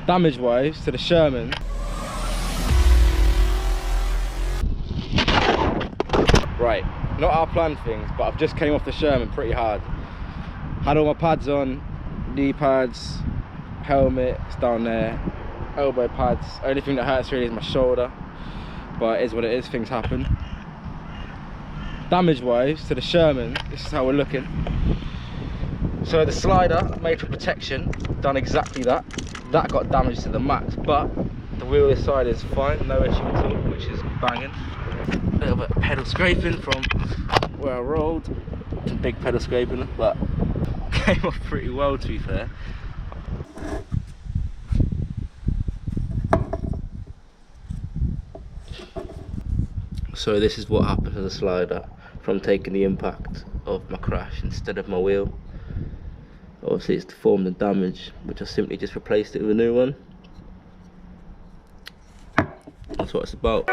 Damage wise to the Sherman, right, not our planned things, but I've just came off the Sherman pretty hard. Had all my pads on, knee pads, helmet, it's down there, elbow pads. Only thing that hurts really is my shoulder, but it is what it is, things happen. Damage wise to the Sherman, this is how we're looking. So the slider made for protection, done exactly that. That got damaged to the max, but the wheel this side is fine, no issue at all, which is banging. A little bit of pedal scraping from where I rolled, some big pedal scraping, but came off pretty well to be fair. So this is what happened to the slider from taking the impact of my crash instead of my wheel. Obviously it's deformed and damaged, which I simply just replaced it with a new one. That's what it's about.